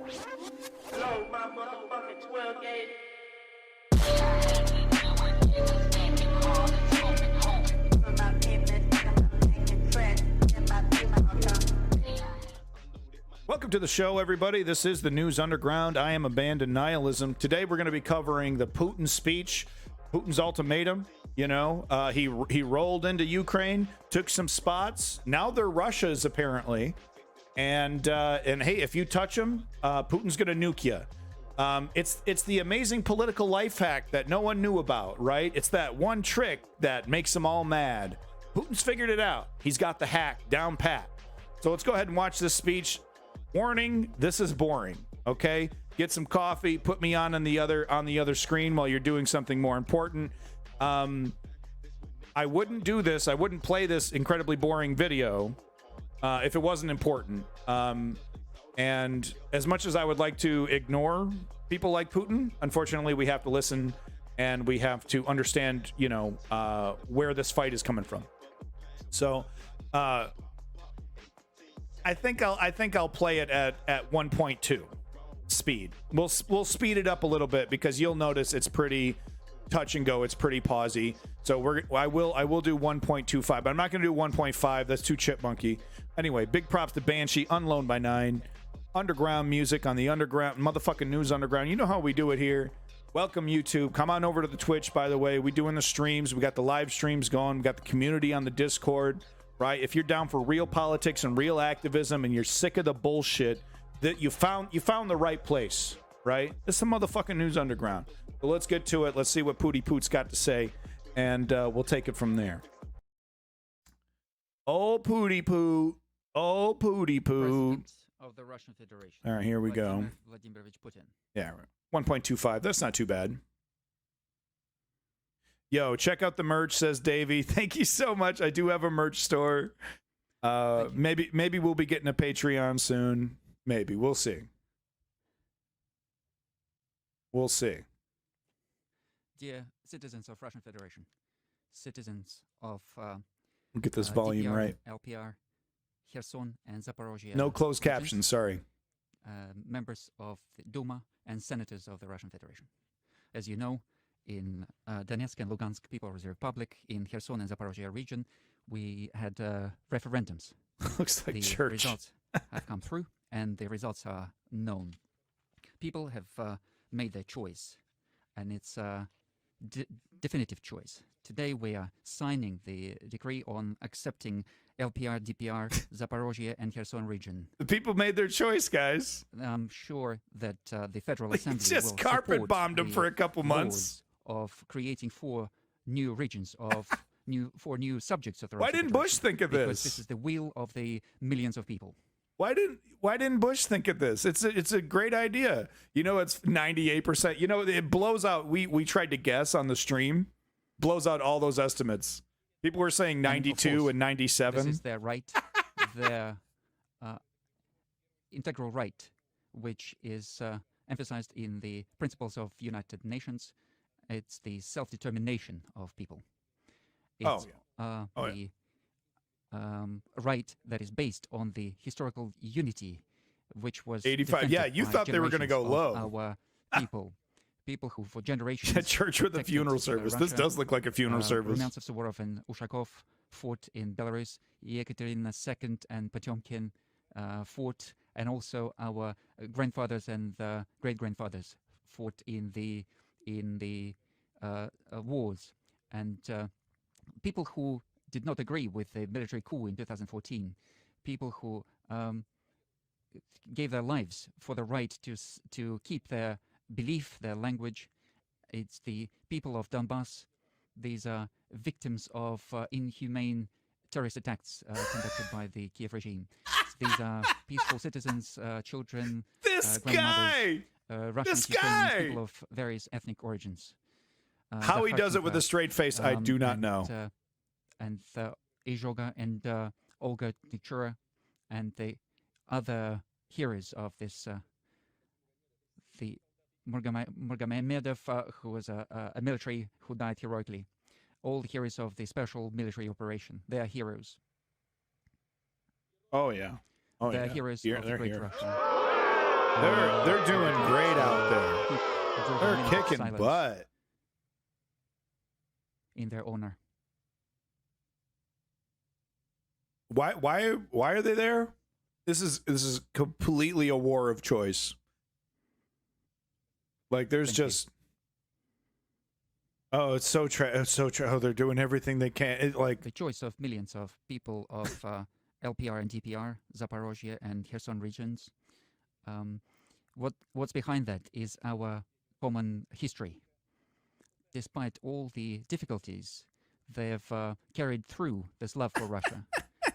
Load my motherfucking 12 gauge. Welcome to the show, everybody. This is the News Underground. I am Abandoned Nihilism. Today, we're going to be covering the Putin speech, Putin's ultimatum. You know, he rolled into Ukraine, took some spots. Now they're Russia's, apparently. And hey, if you touch them, Putin's going to nuke you. It's the amazing political life hack that no one knew about, right? It's that one trick that makes them all mad. Putin's figured it out. He's got the hack down pat. So let's go ahead and watch this speech. Warning, this is boring, okay? Get some coffee, put me on the other screen while you're doing something more important. I wouldn't do this. I wouldn't play this incredibly boring video if it wasn't important. And as much as I would like to ignore people like Putin, unfortunately, we have to listen and we have to understand, you know, where this fight is coming from. So, I think I'll play it at 1.2 speed. We'll speed it up a little bit because you'll notice it's pretty touch and go. It's pretty pausey. So I will do 1.25, but I'm not going to do 1.5. That's too chipmunky. Anyway, big props to Banshee, Unloaned by 9. Underground music on the underground motherfucking News Underground. You know how we do it here. Welcome, YouTube. Come on over to the Twitch, by the way. We doing the streams. We got the live streams going. We got the community on the Discord. Right? If you're down for real politics and real activism and you're sick of the bullshit, that you found the right place, right? It's the motherfucking News Underground. So let's get to it. Let's see what Pooty Poot's got to say, and we'll take it from there. Oh, Pooty Poot. Oh, Pooty Poot. Of the Russian Federation. All right, here we go. Vladimirovich Putin. Yeah, 1.25. That's not too bad. Yo, check out the merch, says Davey. Thank you so much. I do have a merch store. Maybe we'll be getting a Patreon soon. Maybe. We'll see. We'll see. Dear citizens of Russian Federation, citizens of We'll get this volume DPR, right. LPR, Kherson and Zaporozhye. No closed captions, sorry. Members of the Duma and senators of the Russian Federation. As you know, in Donetsk and Lugansk People's Republic, in Kherson and Zaporozhye region, we had referendums. Looks like the church. Results have come through, and the results are known. People have made their choice, and it's a definitive choice. Today, we are signing the decree on accepting LPR, DPR, Zaporozhye, and Kherson region. The people made their choice, guys. I'm sure that the Federal Assembly just will carpet bombed them for a couple months. Of creating 4 new regions of four new subjects of the Why Russian didn't Bush Federation, think of because this? This is the will of the millions of people. Why didn't Bush think of this? It's a great idea. You know, it's 98%. You know, it blows out. We tried to guess on the stream, blows out all those estimates. People were saying 92 and 97. This is their right, their integral right, which is emphasized in the principles of United Nations. It's the self-determination of people. It's the right that is based on the historical unity, which was 85. Yeah, you thought they were going to go low. Our people who for generations... A church with a funeral service. Russia, this does look like a funeral service. Rumyantsov, Suvorov, and Ushakov fought in Belarus. Yekaterina II and Potemkin fought, and also our grandfathers and great-grandfathers fought in the wars. And people who did not agree with the military coup in 2014, people who gave their lives for the right to keep their belief, their language. It's the people of Donbass. These are victims of inhumane terrorist attacks conducted by the Kiev regime. These are peaceful citizens, children, grandmothers, Russians, Ukrainians, people of various ethnic origins. How he does it with a straight face, I do not know. And Izhoga and Olga Nichura and the other heroes of this, the Murgamedov, who was a military who died heroically. All the heroes of the special military operation. They are heroes. Oh, yeah. Oh, They're yeah. heroes Here, of the Great here. Russia. They're doing great out there. Keep They're minute of kicking silence butt. in their honor. Why are they there? This is completely a war of choice. Like there's Thank you. just oh, it's so oh, they're doing everything they can. The choice of millions of people of LPR and DPR, Zaporozhye and Kherson regions. What's behind that is our common history. Despite all the difficulties, they have carried through this love for Russia,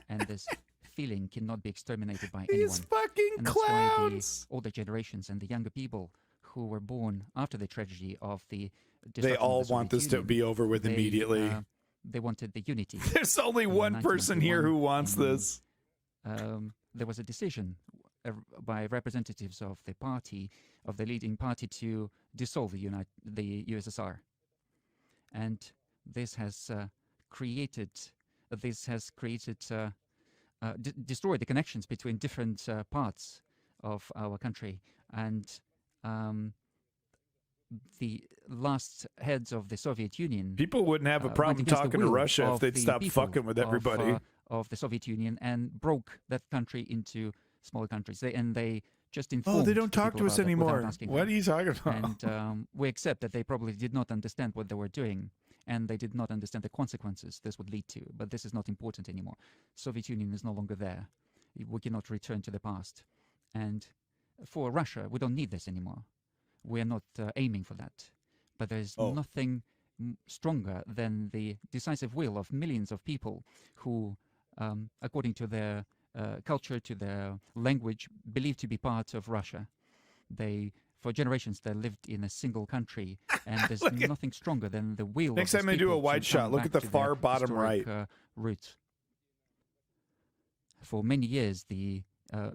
and this feeling cannot be exterminated by anyone. These fucking And that's clowns. why the older generations and the younger people who were born after the tragedy of the They destruction of all the want Soviet this to Union, be over with they, immediately. They wanted the unity. There's only in one person here who wants 1991, this. There was a decision by representatives of the party, of the leading party, to dissolve the USSR, and this has created destroyed the connections between different parts of our country, and the last heads of the Soviet Union People wouldn't have a went problem against the talking to will Russia if of they'd the stop people fucking with everybody. of the Soviet Union, and broke that country into smaller countries. They just informed Oh, they don't talk people to us about that without anymore. asking What are them. you talking about? And we accept that they probably did not understand what they were doing, and they did not understand the consequences this would lead to. But this is not important anymore. Soviet Union is no longer there. We cannot return to the past. And for Russia, we don't need this anymore. We are not aiming for that. But there is nothing stronger than the decisive will of millions of people who, according to their culture, to their language, believe to be part of Russia. For generations, they lived in a single country, and there's nothing stronger than the will. Next of time these I do a people wide to shot, come look back at the to their far bottom historic, right. Roots. For many years, the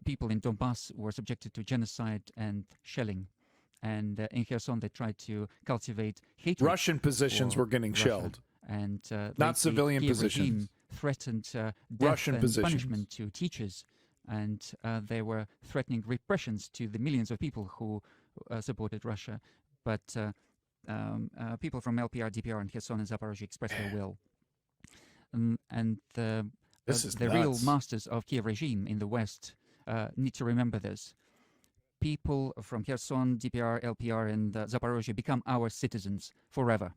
people in Donbass were subjected to genocide and shelling, and in Kherson they tried to cultivate hatred. Russian positions for were getting Russia. shelled. And Not civilian Kiev positions. regime threatened death Russian and positions. punishment to teachers, and they were threatening repressions to the millions of people who supported Russia. But people from LPR, DPR, and Kherson and Zaporozhye expressed their will. And This is the real nuts. masters of Kiev regime in the West need to remember this. People from Kherson, DPR, LPR, and Zaporozhye become our citizens forever.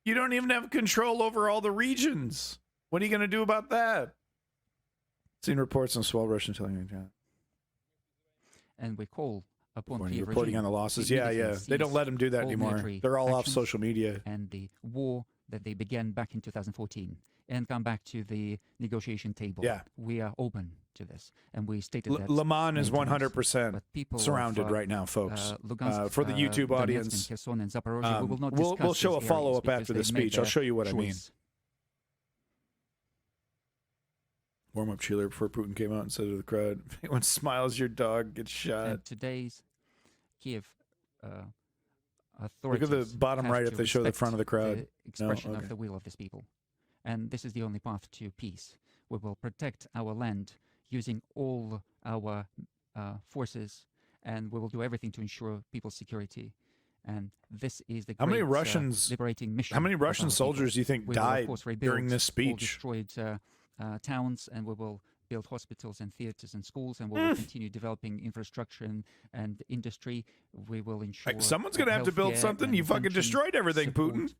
You don't even have control over all the regions. What are you going to do about that? Seen reports on swell Russian television. And we call upon Reporting, Kiev reporting regime on the losses. to Yeah, immediately yeah. They don't cease let them do that all anymore. military They're all off actions social media. and the war that they began back in 2014, and come back to the negotiation table. Yeah. We are open to this, and we stated that Le Mans is many times. 100% But people surrounded of, right now, folks. Lugansk, For the YouTube Donetsk audience, and Kherson and Zaporozhye, we will not we'll discuss show a these follow-up areas after because the they made speech. I'll their show you what I mean. choice. Warm-up cheerleader before Putin came out and said to the crowd, if anyone smiles, your dog gets shot. And today's Kiev Look authorities at the bottom have right to if they show the respect front of the crowd. the expression okay. of the will of these people. And this is the only path to peace. We will protect our land using all our forces, and we will do everything to ensure people's security. And this is the How many great, Russians- liberating mission. How many of Russian our soldiers do you think people. We will, of died course, rebuild during this all speech? destroyed towns, and we will build hospitals and theaters and schools, and we will continue developing infrastructure and industry. We will ensure Someone's going to have to build healthcare something. and You fucking pension destroyed everything, support. Putin.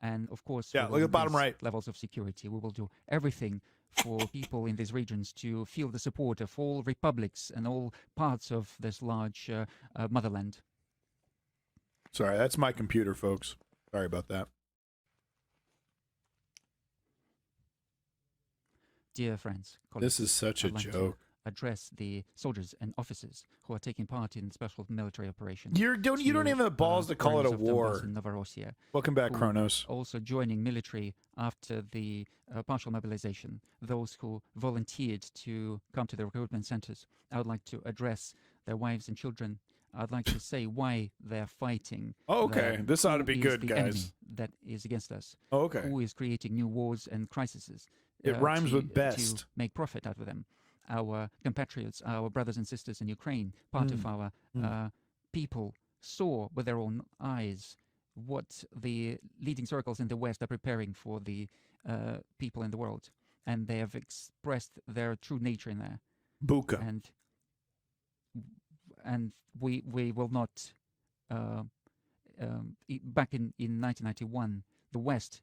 And of course, Yeah, we will look at the bottom increase right. levels of security. We will do everything for people in these regions to feel the support of all republics and all parts of this large motherland. Sorry, that's my computer, folks. Sorry about that. Dear friends, colleagues, This is such a I'd like to joke. address the soldiers and officers who are taking part in special military operations. You don't even have the balls to call it a warriors of Donbass war. and Novorossiya, Welcome back, who Kronos. also joining military after the partial mobilization, those who volunteered to come to the recruitment centers. I would like to address their wives and children. I'd like to say why they're fighting. Oh, okay. This ought to be who is good, the guys. enemy that is against us. Oh, okay. Who is creating new wars and crises. It rhymes with to best. make profit out of them. our compatriots, our brothers and sisters in Ukraine, part of our people, saw with their own eyes what the leading circles in the West are preparing for the people in the world, and they have expressed their true nature in there. Buka. And we will not. Back in 1991, the West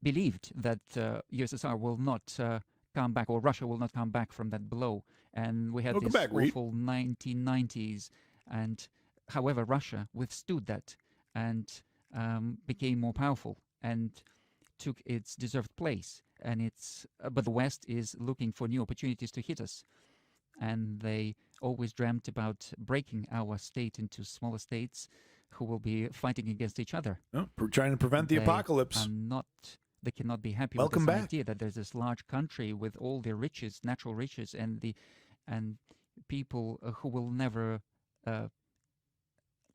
believed that USSR will not come back, or Russia will not come back from that blow, and we had this awful 1990s. And however, Russia withstood that and became more powerful and took its deserved place. And but the West is looking for new opportunities to hit us, and they always dreamt about breaking our state into smaller states who will be fighting against each other. Oh, we're trying to prevent the apocalypse. They cannot be happy Welcome with this back. idea that there's this large country with all the riches, natural riches, and people who will never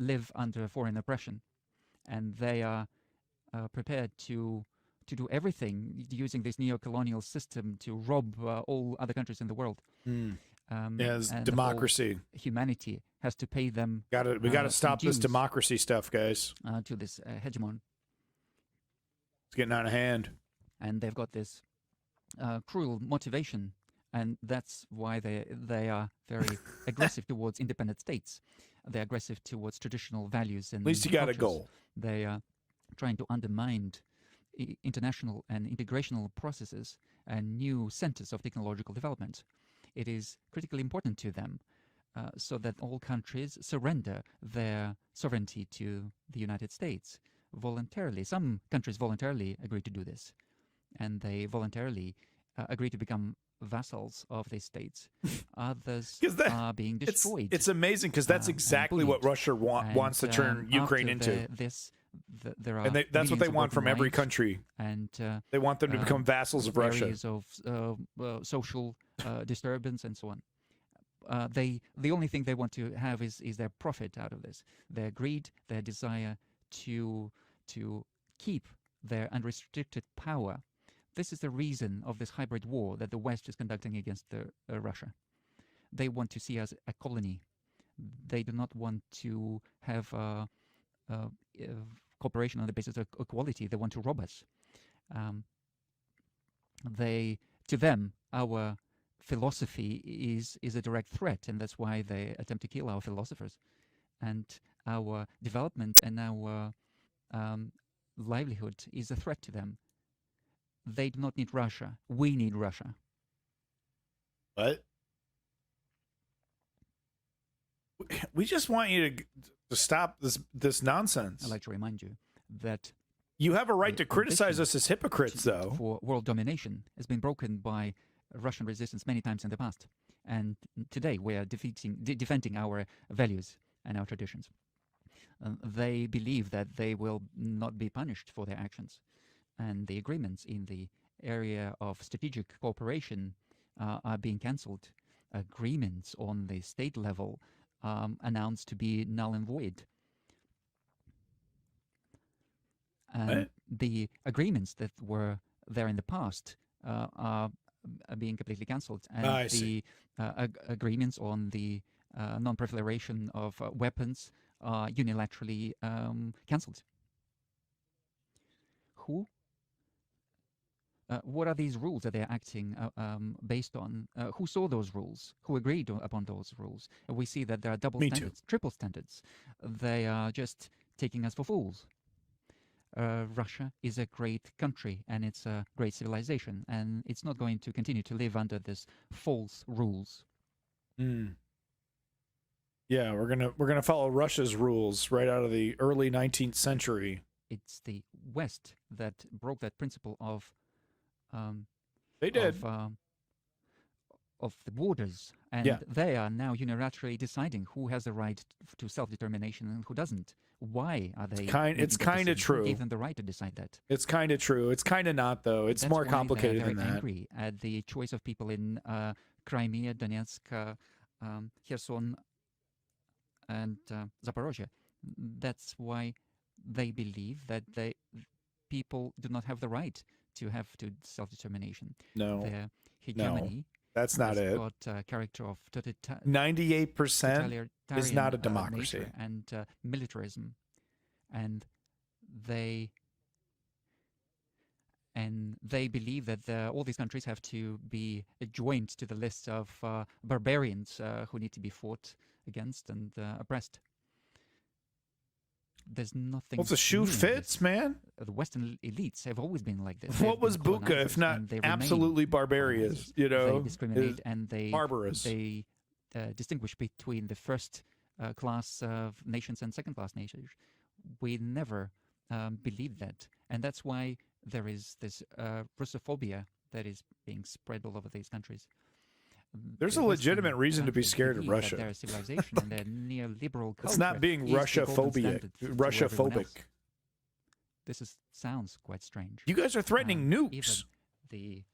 live under foreign oppression, and they are prepared to do everything using this neo-colonial system to rob all other countries in the world. Yes, democracy. Humanity has to pay them. We got to stop this democracy stuff, guys. To this hegemon. It's getting out of hand. And they've got this cruel motivation, and that's why they are very aggressive towards independent states. They're aggressive towards traditional values and. At least you got a goal. They are trying to undermine international and integrational processes and new centers of technological development. It is critically important to them so that all countries surrender their sovereignty to the United States voluntarily. Some countries voluntarily agree to do this, and they voluntarily agree to become vassals of these states. Others are being destroyed. It's amazing because that's exactly what Russia wants to turn Ukraine into. There are that's what they want from every country. And they want them to become vassals of Russia. Areas of social disturbance and so on. The only thing they want to have is their profit out of this. Their greed, their desire to keep their unrestricted power. This is the reason of this hybrid war that the West is conducting against Russia. They want to see us a colony. They do not want to have cooperation on the basis of equality. They want to rob us. To them, our philosophy is a direct threat, and that's why they attempt to kill our philosophers. And our development and our livelihood is a threat to them. They do not need Russia. We need Russia. What? We just want you to stop this nonsense. I'd like to remind you that you have a right to criticize us as hypocrites, though. For world domination has been broken by Russian resistance many times in the past, and today we are defending our values and our traditions. They believe that they will not be punished for their actions, and the agreements in the area of strategic cooperation are being cancelled. Agreements on the state level announced to be null and void. And the agreements that were there in the past are being completely cancelled. And the agreements on the non-proliferation of weapons are unilaterally cancelled. What are these rules that they're acting based on? Who saw those rules? Who agreed upon those rules? We see that there are double standards, triple standards. They are just taking us for fools. Russia is a great country, and it's a great civilization, and it's not going to continue to live under this false rules. Yeah, we're gonna follow Russia's rules right out of the early 19th century. It's the West that broke that principle of they did of the borders, and they are now unilaterally deciding who has the right to self-determination and who doesn't. Why are they? It's kind of true. Who gave them the right to decide that? It's kind of true. It's kind of not, though. It's more complicated than that. They're angry at the choice of people in Crimea, Donetsk, Kherson, and Zaporozhye. That's why they believe that people do not have the right to have self-determination. No. Their hegemony That's not It's it. got character of 98% is not a democracy. nature and militarism, and they believe that all these countries have to be joined to the list of barbarians who need to be fought against and oppressed. There's nothing. Well, if the shoe new in fits, this. man. The Western elites have always been like this. What was Buka if not absolutely barbarous? You know, they discriminate and they barbarous. They distinguish between the first class of nations and second class nations. We never believed that, and that's why there is this Russophobia that is being spread all over these countries. There's a legitimate reason to be scared of Russia. Their civilization and their neoliberal culture. It's not being Russia-phobic. This sounds quite strange. You guys are threatening nukes. Even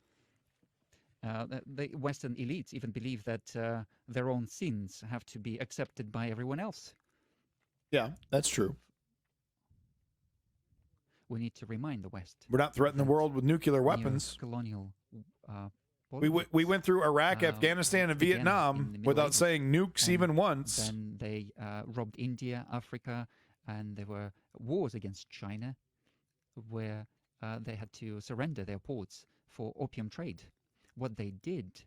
the Western elites even believe that their own sins have to be accepted by everyone else. Yeah, that's true. We need to remind the West. We're not threatening the world with nuclear weapons. Colonial. We went through Iraq, Afghanistan, and Vietnam without saying nukes even once. Then they robbed India, Africa, and there were wars against China, where they had to surrender their ports for opium trade. What they did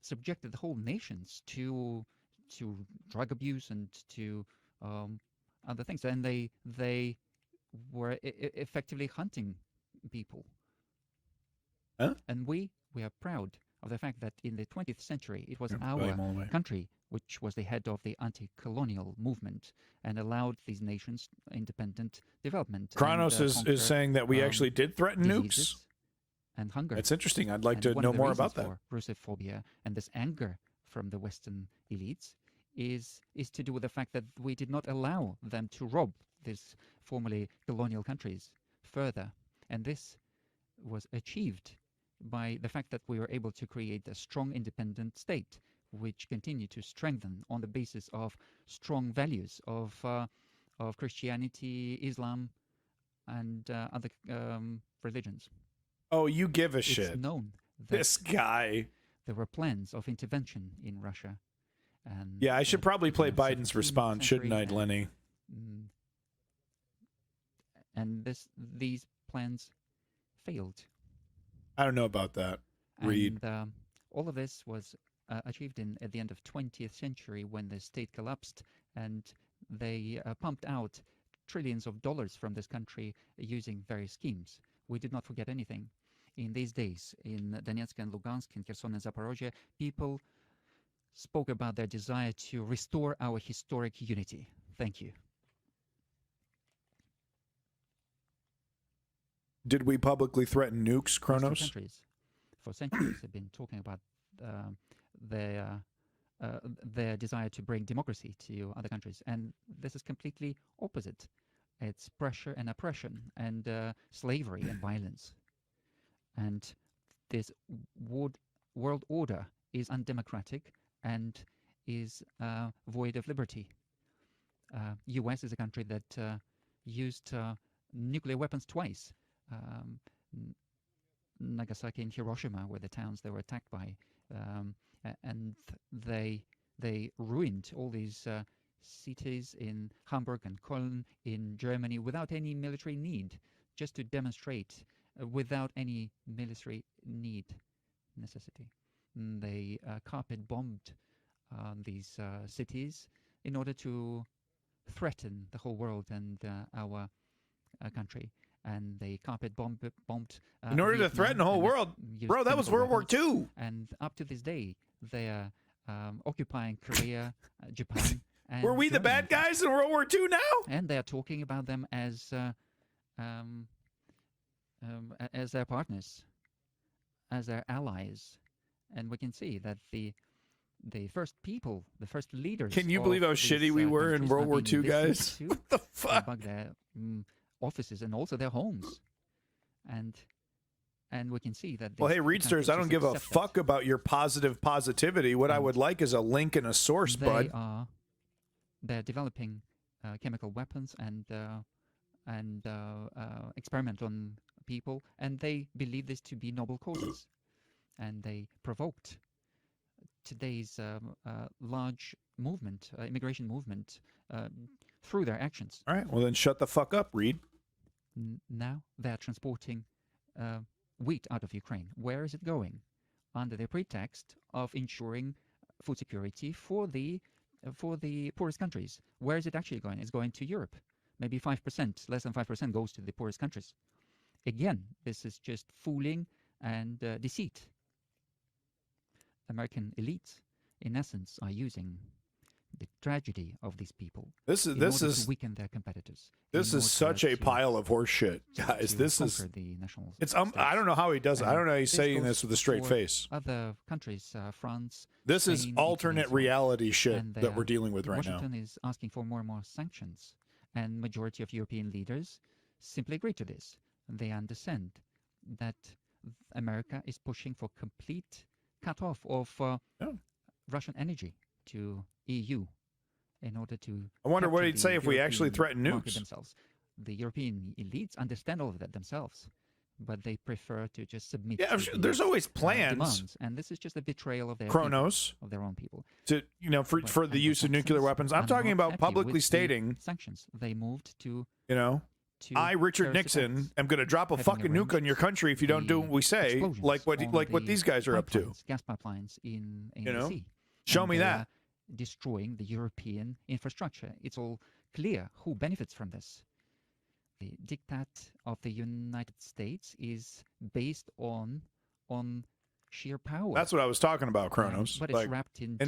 subjected the whole nations to drug abuse and to other things, and they were effectively hunting people. Huh? And we are proud of the fact that in the 20th century, it was our country which was the head of the anti-colonial movement and allowed these nations independent development. Kronos is saying that we actually did threaten nukes. And hunger. That's interesting. I'd like to know more about that. Russophobia and this anger from the Western elites is to do with the fact that we did not allow them to rob these formerly colonial countries further. And this was achieved by the fact that we were able to create a strong independent state, which continued to strengthen on the basis of strong values of Christianity, Islam, and other religions. Oh, you give a shit. It's known that this guy. There were plans of intervention in Russia. And yeah, I should probably play Biden's response, shouldn't I, Lenny? And these plans failed. I don't know about that. Read. And all of this was achieved at the end of 20th century when the state collapsed, and they pumped out trillions of dollars from this country using various schemes. We did not forget anything. In these days, in Donetsk and Lugansk, in Kherson and Zaporozhye, people spoke about their desire to restore our historic unity. Thank you. Did we publicly threaten nukes, Kronos? Countries for centuries have been talking about their desire to bring democracy to other countries, and this is completely opposite. It's pressure and oppression and slavery and violence. And this world order is undemocratic and is void of liberty. U.S. is a country that used nuclear weapons twice. Nagasaki and Hiroshima were the towns they were attacked by, and they ruined all these cities in Hamburg and Cologne in Germany without any military need, just to demonstrate without any military necessity. They carpet bombed these cities in order to threaten the whole world and our country. And they carpet bombed in order to threaten the whole world. Bro, that was World War II. And up to this day, they are occupying Korea, Japan. And were we the bad guys in World War II now? And they are talking about them as their partners, as their allies. And we can see that the first people, the first leaders. Can you believe how shitty we were in World War II, guys? What the fuck? About their offices and also their homes, and we can see that. Well, hey, Readsters, I don't give a fuck about your positivity. What I would like is a link and a source, bud. They're developing chemical weapons and experiment on people, and they believe this to be noble causes. and they provoked today's large movement, immigration movement, through their actions. All right. Well, then shut the fuck up, Reed. Now they're transporting wheat out of Ukraine. Where is it going? Under the pretext of ensuring food security for the poorest countries. Where is it actually going? It's going to Europe. Maybe 5%, less than 5% goes to the poorest countries. Again, this is just fooling and deceit. American elites, in essence, are using the tragedy of these people This to is weaken their competitors. this in is order such a to- pile of horse shit, guys. to This is conquer the national it's states. I don't know how he does it. I don't know how he's This saying goes this with a straight for face. Other countries, France. This is Spain, Italy, alternate and so on. reality shit And that we're dealing with right now. Washington is asking for more and more sanctions, and majority of European leaders simply agree to this. They understand that America is pushing for complete cut-off of Yeah. Russian energy to EU in order to. I wonder what capture he'd the say if we actually European threaten market nukes. themselves. The European elites understand all of that themselves, but they prefer to just submit. Yeah, to sure, the, there's always plans. demands, and this is just a betrayal of their people, Chronos of their own people. to for But the use of nuclear Anglo-Saxons weapons. I'm are talking not about happy publicly with the stating, sanctions. They moved to I, Richard terrorist Nixon, attacks, am going to drop a having fucking nuke on your arranged country if you don't do what we say, explosions like what on what the these guys are up to. pipelines, gas pipelines in You the know? sea. Show And me they that. are destroying the European infrastructure. It's all clear who benefits from this. The diktat of the United States is based on sheer power. That's what I was talking about, Chronos. But it's Like, wrapped into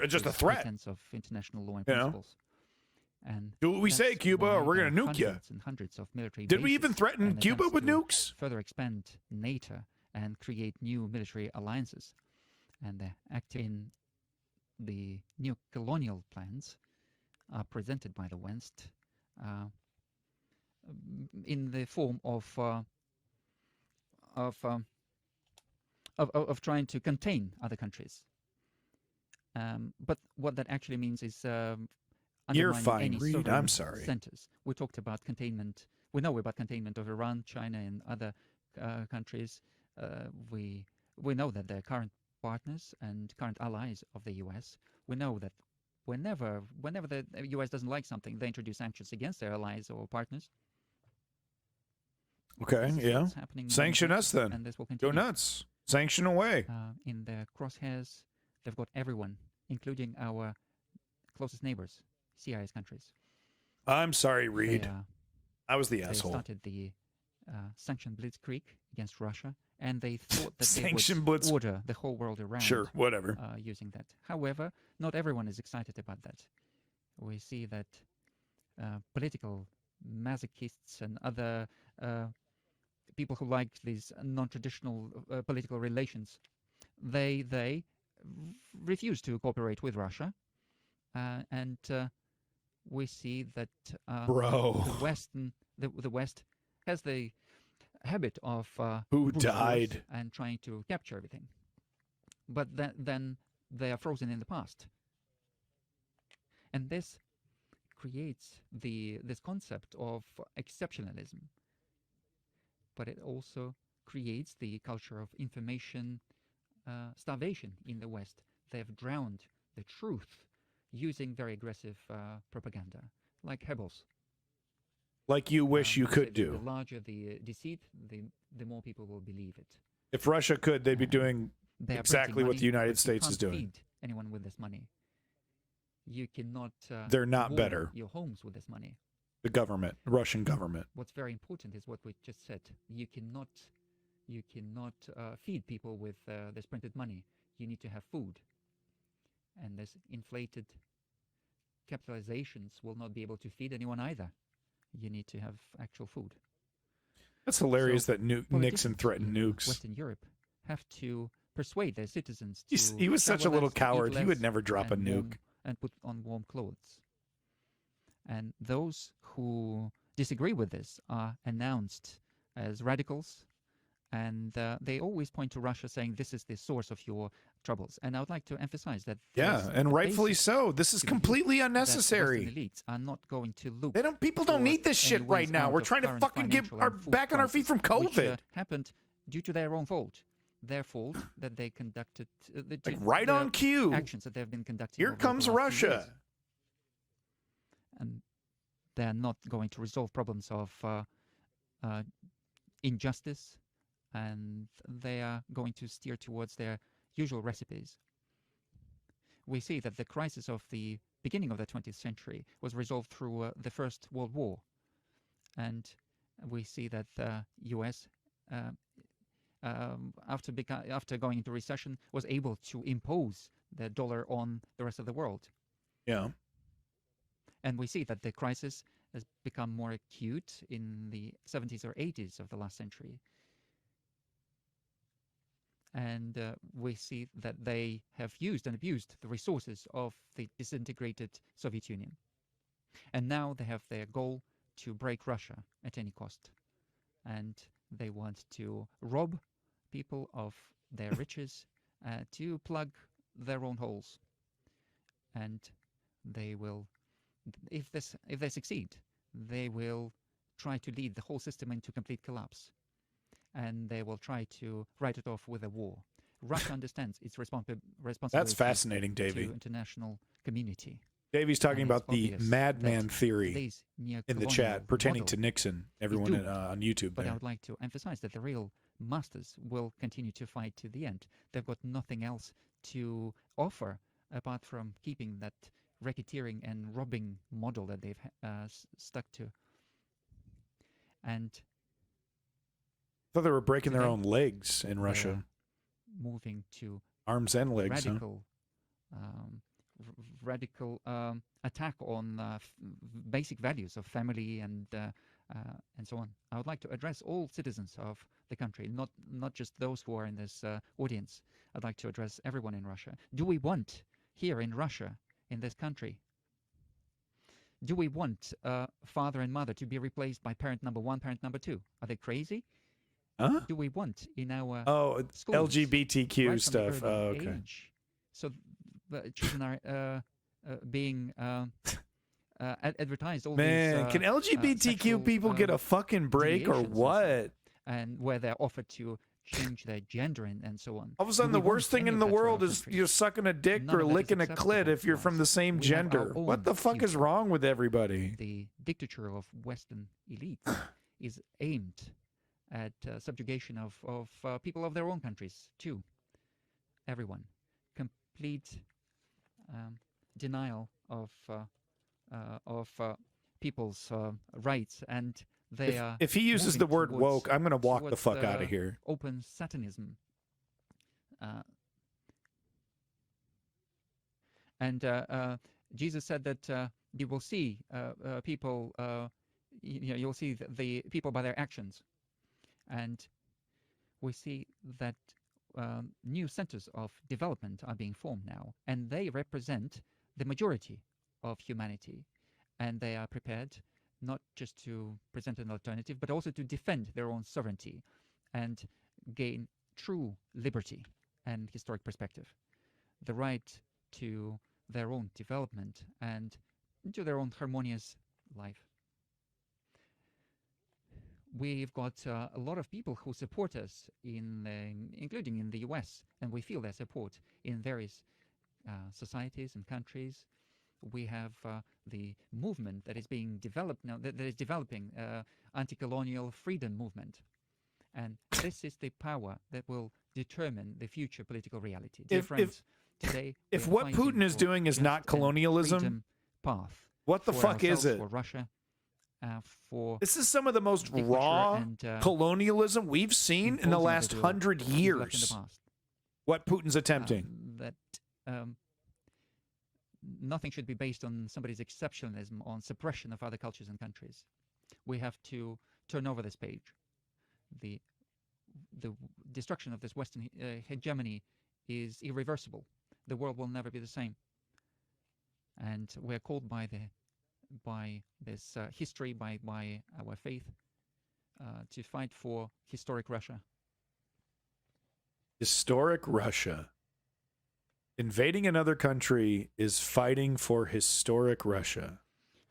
just a this threat. pretense of international law and You know? principles. And do what we say, that's Cuba, or why we're there going to are nuke you. hundreds and hundreds of military Did we bases even threaten and Cuba attempts with to nukes? further expand NATO and create new military alliances. And they're active in the new colonial plans presented by the West in the form of trying to contain other countries. But what that actually means is You're undermining fine, any Reed. sovereign I'm sorry. centers. We talked about containment. We know about containment of Iran, China, and other countries. We know that they're current partners and current allies of the U.S. We know that whenever the U.S. doesn't like something, they introduce sanctions against their allies or partners. Okay, This is yeah. what's happening in Sanction the us then. and this will Go continue. nuts. Sanction away. In their crosshairs, they've got everyone, including our closest neighbors, CIS countries. I'm sorry, Reed. They, I was the they asshole. started the sanction blitzkrieg against Russia, and they thought that Sanction they would blitz- order the whole world around Sure, whatever. using that. However, not everyone is excited about that. We see that political masochists and other people who like these non-traditional political relations, they refuse to cooperate with Russia, and we see that Bro. the West has the habit of Who brute force died? and trying to capture everything, but then they are frozen in the past, and this creates this concept of exceptionalism, but it also creates the culture of information starvation in the West. They have drowned the truth using very aggressive propaganda, like Goebbels. Like you wish you They could say that do. The larger the deceit, the more people will believe it. If Russia could, they'd be doing They are exactly printing what money, the United but you States is can't doing. feed anyone with this money. You cannot. They're not warm better. your homes with this money. The government, Russian government. What's very important is what we just said. You cannot feed people with this printed money. You need to have food, and this inflated capitalizations will not be able to feed anyone either. You need to have actual food. That's hilarious So that Nixon politicians threatened in nukes. Western Europe have to persuade their citizens to He was such a travel little less, eat coward. He would less, never drop a and nuke. and put on warm clothes. And those who disagree with this are announced as radicals, and they always point to Russia, saying this is the source of your troubles. And I would like to emphasize that Yeah, and rightfully so. This is to believe completely that unnecessary. Western elites are not going to look. They don't. People don't for need this any shit right ways now. out We're of trying to current fucking get financial our and food back on our feet from crisis, which, COVID. happened due to their own fault. their fault that they conducted Like right the on cue. actions that they've been conducting. Here over comes the last few years. Russia. And they're not going to resolve problems of injustice, and they are going to steer towards their usual recipes. We see that the crisis of the beginning of the 20th century was resolved through the First World War, and we see that the U.S. After going into recession was able to impose the dollar on the rest of the world. Yeah. And we see that the crisis has become more acute in the 70s or 80s of the last century. And we see that they have used and abused the resources of the disintegrated Soviet Union. And now they have their goal to break Russia at any cost. And they want to rob people of their riches to plug their own holes. And they will, if they succeed, they will try to lead the whole system into complete collapse. And they will try to write it off with a war. Russia understands its responsibility. That's fascinating, Davey. To international community. Davey's talking about the madman theory in the chat pertaining to Nixon. Everyone on YouTube. But I would like to emphasize that the real masters will continue to fight to the end. They've got nothing else to offer apart from keeping that racketeering and robbing model that they've stuck to. And I thought they were breaking their own legs in Russia. Moving to arms and legs. Radical attack on basic values of family and so on. I would like to address all citizens of the country, not just those who are in this audience. I'd like to address everyone in Russia. Do we want here in Russia, in this country, do we want father and mother to be replaced by parent number one, parent number two? Are they crazy? Huh? Do we want in our schools, LGBTQ right stuff? Oh, okay. Age, so children are being advertised all Man, these, can LGBTQ sexual, people get a fucking break or what? And where they're offered to change their gender and so on. All of a sudden, the worst thing in the world is you're sucking a dick or licking a clit if you're from the same gender. What the fuck is wrong with everybody? The dictature of Western elites is aimed at subjugation of people of their own countries too. Everyone. Complete denial of people's rights, and they are. If he uses the word woke, I'm going to walk the fuck out of here. Open Satanism. And Jesus said that you will see people. You'll see the people by their actions, and we see that new centers of development are being formed now, and they represent the majority of humanity, and they are prepared not just to present an alternative, but also to defend their own sovereignty and gain true liberty and historic perspective, the right to their own development and to their own harmonious life. We've got a lot of people who support us, including in the US, and we feel their support in various societies and countries. We have the movement that is being developed now, that is developing anti-colonial freedom movement. And this is the power that will determine the future political reality. Dear friends, today, if what Putin is doing is not colonialism, path what the fuck is it? For Russia, this is some of the most raw colonialism we've seen in the last 100 years. What Putin's attempting. Nothing should be based on somebody's exceptionalism, on suppression of other cultures and countries. We have to turn over this page. The destruction of this Western hegemony is irreversible. The world will never be the same. And we're called by this history, by our faith, to fight for historic Russia. Historic Russia. Invading another country is fighting for historic Russia.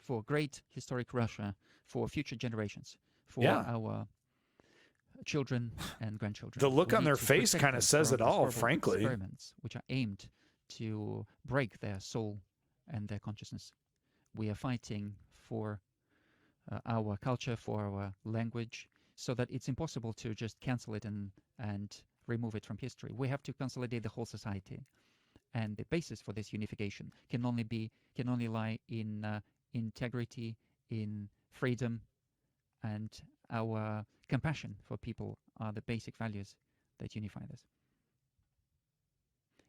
For great historic Russia, for future generations, for our children and grandchildren. The look We on need their to face protect kind of them says from it those all, horrible frankly. experiments which are aimed to break their soul and their consciousness. We are fighting for our culture, for our language, so that it's impossible to just cancel it and remove it from history. We have to consolidate the whole society, and the basis for this unification can only lie in integrity, in freedom, and our compassion for people are the basic values that unify us.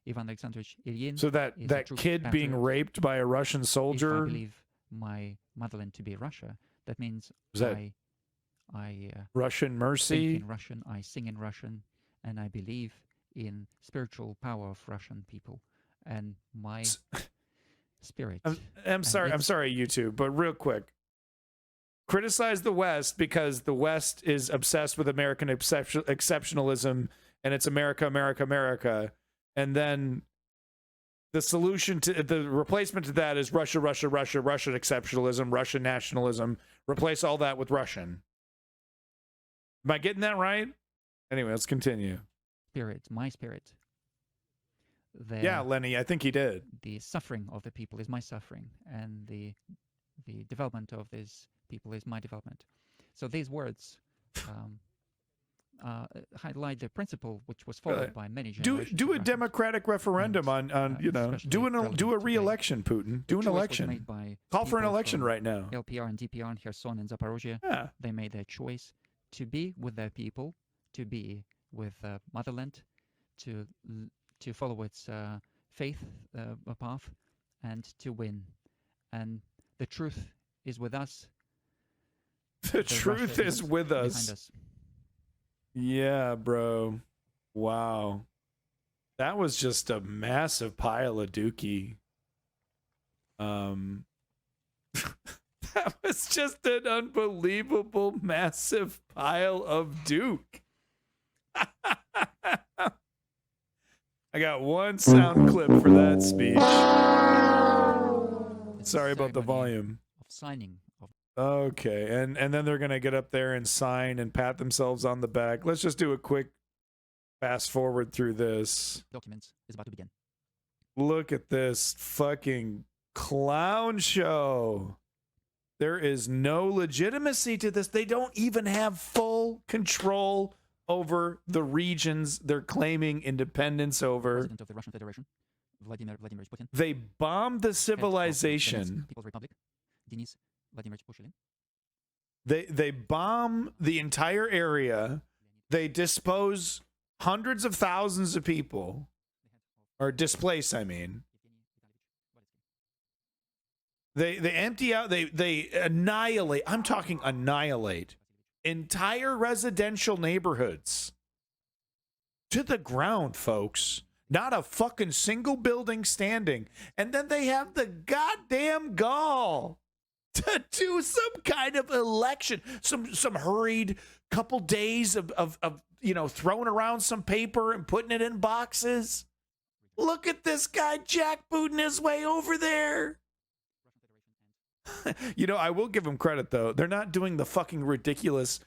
Ivan Alexandrovich Ilyin. So that kid being raped by a Russian soldier. If I believe my motherland to be Russia, that means I Russian mercy. think in Russian, I sing in Russian, and I believe in spiritual power of Russian people. And my spirit. I'm sorry, YouTube, but real quick. Criticize the West because the West is obsessed with American exceptionalism, and it's America, America, America. And then the solution to the replacement to that is Russia, Russia, Russia, Russian exceptionalism, Russian nationalism. Replace all that with Russian. Am I getting that right? Anyway, let's continue. Spirit, my spirit. Yeah, Lenny, I think he did. The suffering of the people is my suffering, and the development of these people is my development. So these words highlight the principle which was followed by many generations. Do a democratic referendum on you know, do a re-election, Putin. Do an election. Call for an election right now. LPR and DPR in Kherson and Zaporozhye. Yeah. They made their choice to be with their people, to be with motherland, to follow its faith path, and to win. And the truth is with us. The truth is with us. Yeah, bro. Wow. That was just a massive pile of dookie. That was just an unbelievable massive pile of Duke. I got one sound clip for that speech. Sorry about the volume. Of signing. Okay, and then they're gonna get up there and sign and pat themselves on the back. Let's just do a quick fast forward through this. Documents is about to begin. Look at this fucking clown show. There is no legitimacy to this. They don't even have full control over the regions they're claiming independence over. President of the Russian Federation, Vladimir Putin. They bombed the civilization. People's Republic, Denis Vladimirovich Pushilin. They bomb the entire area. They dispose hundreds of thousands of people, or displace, I mean. They empty out, they annihilate, I'm talking annihilate, entire residential neighborhoods to the ground, folks. Not a fucking single building standing. And then they have the goddamn gall to do some kind of election, some hurried couple days of you know, throwing around some paper and putting it in boxes. Look at this guy jackbooting his way over there. You know, I will give them credit, though. They're not doing the fucking ridiculous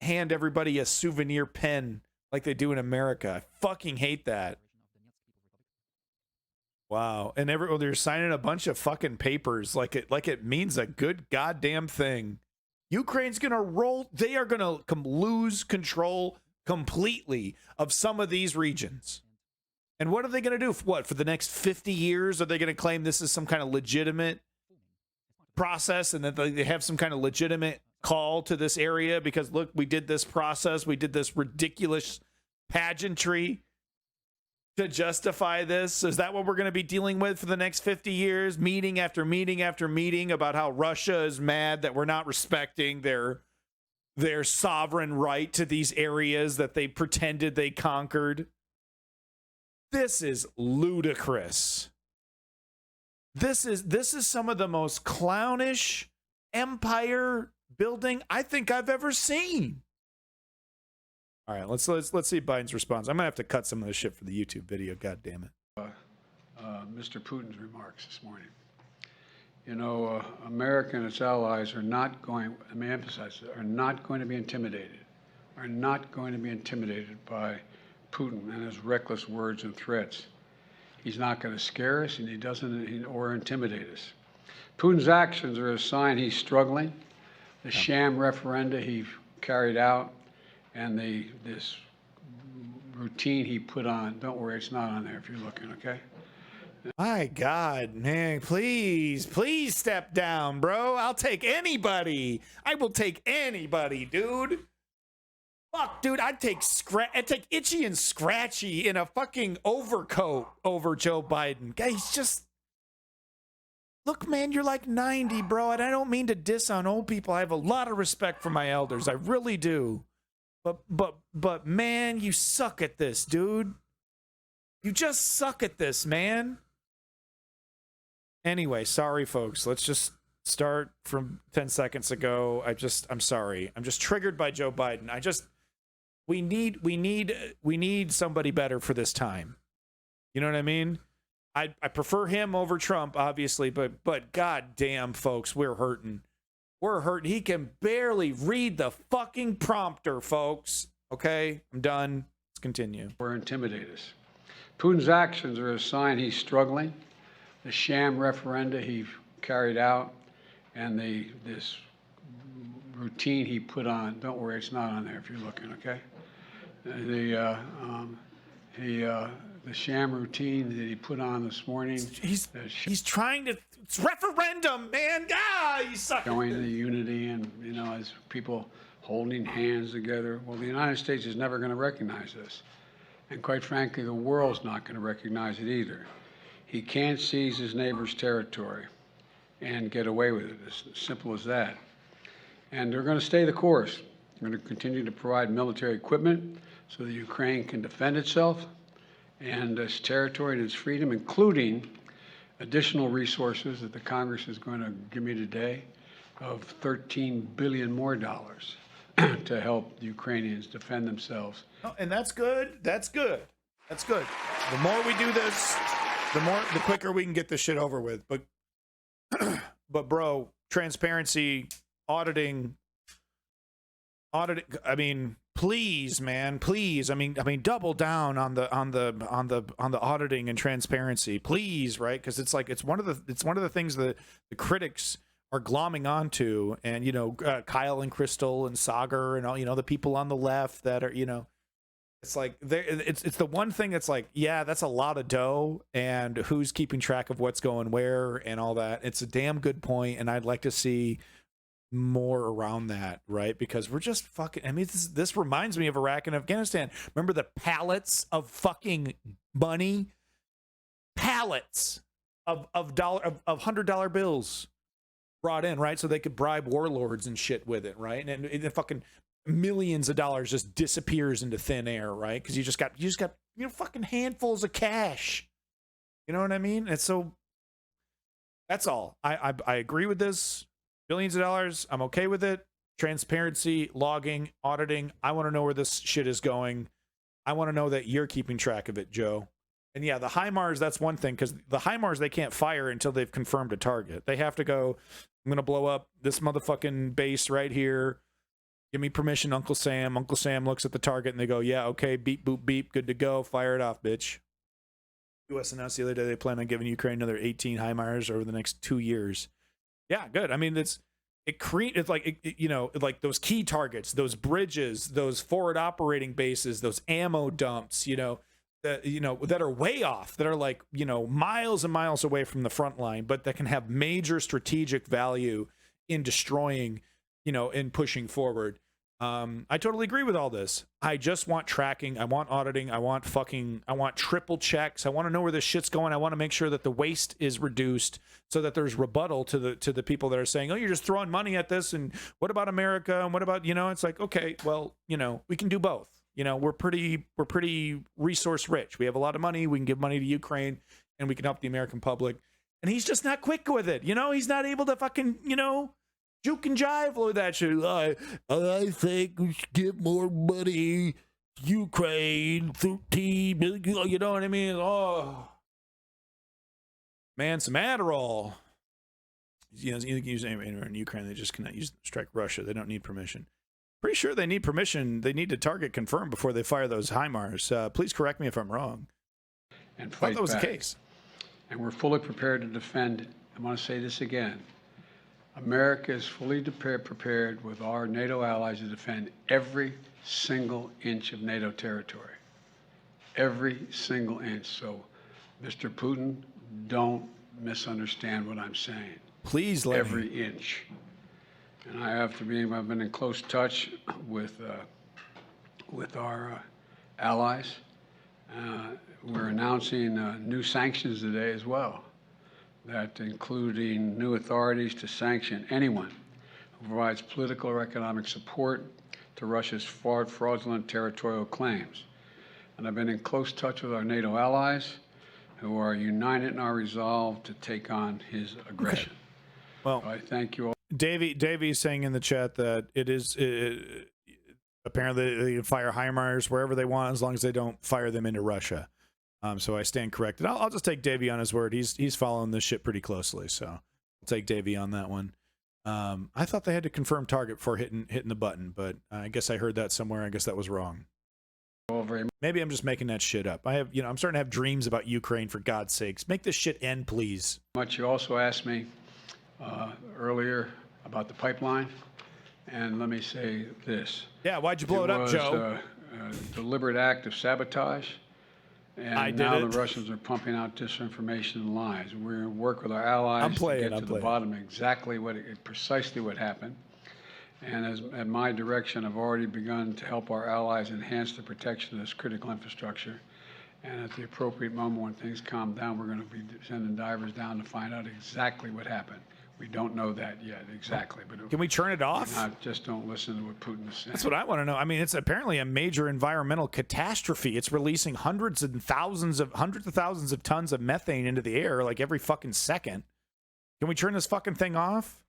hand everybody a souvenir pen like they do in America. I fucking hate that. Wow. And they're signing a bunch of fucking papers like it means a good goddamn thing. Ukraine's going to roll. They are going to lose control completely of some of these regions. And what are they going to do? For the next 50 years? Are they going to claim this is some kind of legitimate process and that they have some kind of legitimate call to this area because, look, we did this process. We did this ridiculous pageantry to justify this? Is that what we're going to be dealing with for the next 50 years? Meeting after meeting after meeting about how Russia is mad that we're not respecting their sovereign right to these areas that they pretended they conquered. This is ludicrous. This is some of the most clownish empire building I think I've ever seen. All right, let's see Biden's response. I'm gonna have to cut some of this shit for the YouTube video. God damn it. Mr. Putin's remarks this morning. You know, America and its allies are not going. Let me emphasize, are not going to be intimidated. are not going to be intimidated by Putin and his reckless words and threats. He's not going to scare us, and he doesn't or intimidate us. Putin's actions are a sign he's struggling. The sham referenda he carried out and this routine he put on. Don't worry, it's not on there if you're looking, okay? My God, man, please step down, bro. I'll take anybody. I will take anybody, dude. Fuck, dude, I'd take Itchy and Scratchy in a fucking overcoat over Joe Biden. Guys, just look, man, you're like 90, bro, and I don't mean to diss on old people. I have a lot of respect for my elders. I really do. But man, you suck at this, dude. You just suck at this, man. Anyway, sorry, folks. Let's just start from 10 seconds ago. I'm sorry. I'm just triggered by Joe Biden. We need somebody better for this time. You know what I mean? I prefer him over Trump, obviously, but god damn, folks, we're hurting. We're hurting. He can barely read the fucking prompter, folks. Okay, I'm done. Let's continue. Or intimidate us. Putin's actions are a sign he's struggling. The sham referenda he carried out and this routine he put on. Don't worry, it's not on there if you're looking, okay? The sham routine that he put on this morning. He's trying to. It's referendum, man. God, you suck. Showing the unity and, as people holding hands together. Well, the United States is never going to recognize this. And quite frankly, the world's not going to recognize it either. He can't seize his neighbor's territory and get away with it. It's as simple as that. And they're going to stay the course. They're going to continue to provide military equipment so that Ukraine can defend itself and its territory and its freedom, including additional resources that the Congress is going to give me today of $13 billion more to help the Ukrainians defend themselves. Oh, and that's good. That's good. That's good. The more we do this, the quicker we can get this shit over with. But bro, transparency, auditing. I mean, please, man, please. I mean, double down on the auditing and transparency, please, right? Because it's one of the things that the critics are glomming onto, and Kyle and Crystal and Sagar and all the people on the left that are it's like it's the one thing that's like, yeah, that's a lot of dough, and who's keeping track of what's going where and all that. It's a damn good point, and I'd like to see more around that, right? Because we're just fucking. I mean, this reminds me of Iraq and Afghanistan. Remember the pallets of fucking money, pallets of $100 bills brought in, right? So they could bribe warlords and shit with it, right? And it fucking millions of dollars just disappears into thin air, right? Because you just got fucking handfuls of cash. You know what I mean? And so that's all. I agree with this. Billions of dollars, I'm okay with it. Transparency, logging, auditing. I want to know where this shit is going. I want to know that you're keeping track of it, Joe. And yeah, the HIMARS, that's one thing, because the HIMARS, they can't fire until they've confirmed a target. They have to go, I'm going to blow up this motherfucking base right here. Give me permission, Uncle Sam. Uncle Sam looks at the target and they go, yeah, okay, beep, boop, beep, good to go. Fire it off, bitch. U.S. announced the other day they plan on giving Ukraine another 18 HIMARS over the next 2 years. Yeah, good. I mean, it's like those key targets, those bridges, those forward operating bases, those ammo dumps, that are way off, that are like, miles and miles away from the front line, but that can have major strategic value in destroying, in pushing forward. I totally agree with all this. I just want tracking. I want auditing. I want triple checks. I want to know where this shit's going. I want to make sure that the waste is reduced so that there's rebuttal to the people that are saying, oh, you're just throwing money at this. And what about America? And what about, it's like, okay, well, we can do both. We're pretty resource rich. We have a lot of money. We can give money to Ukraine and we can help the American public. And he's just not quick with it. He's not able to fucking, juke and jive with that shit. I think we should give more money to Ukraine, 13 million, you know what I mean? Oh, man, some Adderall. You can use anywhere in Ukraine. They just cannot strike Russia. They don't need permission. Pretty sure they need permission. They need to target confirm before they fire those HIMARS. Please correct me if I'm wrong. And I thought fight that was back. the case. And we're fully prepared to defend. I want to say this again. America is fully prepared with our NATO allies to defend every single inch of NATO territory. Every single inch. So, Mr. Putin, don't misunderstand what I'm saying. Please let Every me. inch. And I've been in close touch with our allies. We're announcing new sanctions today as well, that including new authorities to sanction anyone who provides political or economic support to Russia's fraudulent territorial claims. And I've been in close touch with our NATO allies, who are united in our resolve to take on his aggression. Okay. Well, so I thank you all. Davey is saying in the chat that apparently they can fire HIMARS wherever they want as long as they don't fire them into Russia. So I stand corrected. I'll just take Davey on his word. He's following this shit pretty closely, so I'll take Davey on that one. I thought they had to confirm target before hitting the button, but I guess I heard that somewhere. I guess that was wrong. Maybe I'm just making that shit up. I'm starting to have dreams about Ukraine, for God's sakes. Make this shit end, please. You also asked me earlier about the pipeline, and let me say this. Yeah, why'd you blow it up, Joe? A deliberate act of sabotage, and now the Russians are pumping out disinformation and lies. We're going to work with our allies to get to the bottom of precisely what happened. And at my direction, I've already begun to help our allies enhance the protection of this critical infrastructure. And at the appropriate moment, when things calm down, we're going to be sending divers down to find out exactly what happened. We don't know that yet exactly. But can we turn it off? Just don't listen to what Putin is saying. That's what I want to know. I mean, it's apparently a major environmental catastrophe. It's releasing hundreds of thousands of tons of methane into the air like every fucking second. Can we turn this fucking thing off?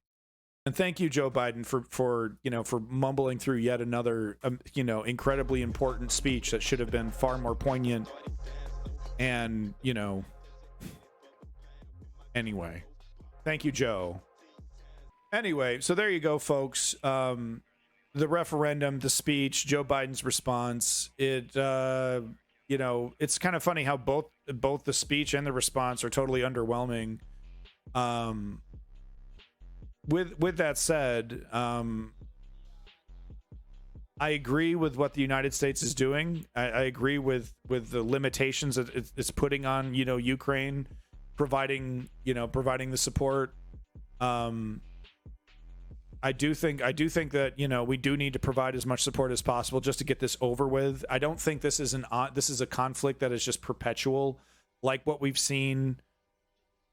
And thank you, Joe Biden, for mumbling through yet another incredibly important speech that should have been far more poignant. And anyway, thank you, Joe. Anyway, so there you go, folks. The referendum, the speech, Joe Biden's response. It's kind of funny how both the speech and the response are totally underwhelming. With that said, I agree with what the United States is doing. I agree with the limitations that it's putting on Ukraine, providing the support. I do think that we do need to provide as much support as possible just to get this over with. I don't think this is a conflict that is just perpetual, like what we've seen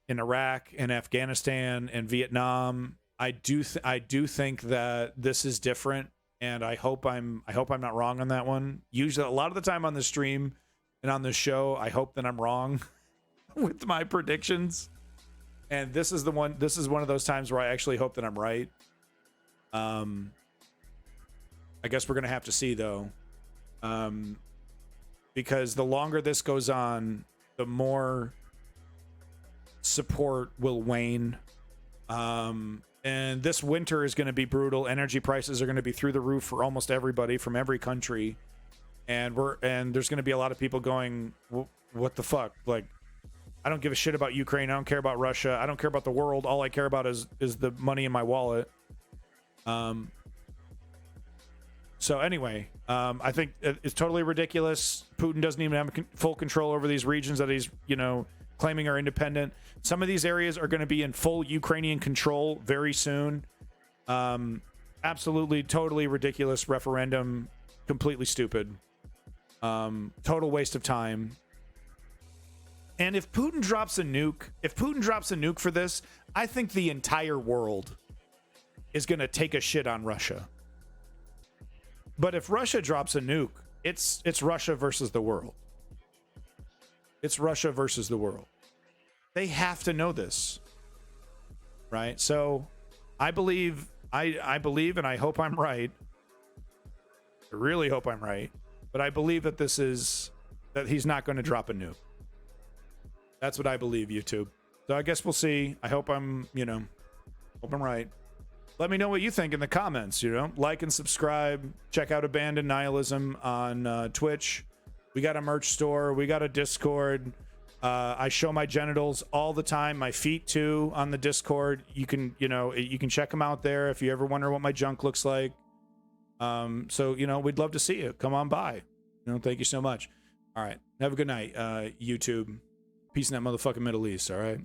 in Iraq and Afghanistan and Vietnam. I do think that this is different, and I hope I'm not wrong on that one. Usually, a lot of the time on the stream and on the show, I hope that I'm wrong with my predictions. And this is one of those times where I actually hope that I'm right. I guess we're gonna have to see though, because the longer this goes on, the more support will wane. And this winter is going to be brutal. Energy prices are going to be through the roof for almost everybody from every country. And there's going to be a lot of people going, what the fuck? Like, I don't give a shit about Ukraine. I don't care about Russia. I don't care about the world. All I care about is the money in my wallet. So anyway, I think it's totally ridiculous. Putin doesn't even have full control over these regions that he's, claiming are independent. Some of these areas are going to be in full Ukrainian control very soon. Absolutely, totally ridiculous referendum. Completely stupid. Total waste of time. And if Putin drops a nuke for this, I think the entire world is going to take a shit on Russia. But if Russia drops a nuke, it's Russia versus the world. It's Russia versus the world. They have to know this, right? So I believe, and I hope I'm right. I really hope I'm right, but I believe that that he's not going to drop a nuke. That's what I believe, YouTube. So I guess we'll see. I hope I'm right. let me know what you think in the comments. You know, like and subscribe. Check out Abandoned Nihilism on Twitch. We got a merch store. We got a Discord. I show my genitals all the time, my feet too, on the Discord. You can, you know, you can check them out there if you ever wonder what my junk looks like. So, you know, we'd love to see you. Come on by. You know, thank you so much. All right. Have a good night, YouTube. Peace in that motherfucking Middle East, all right?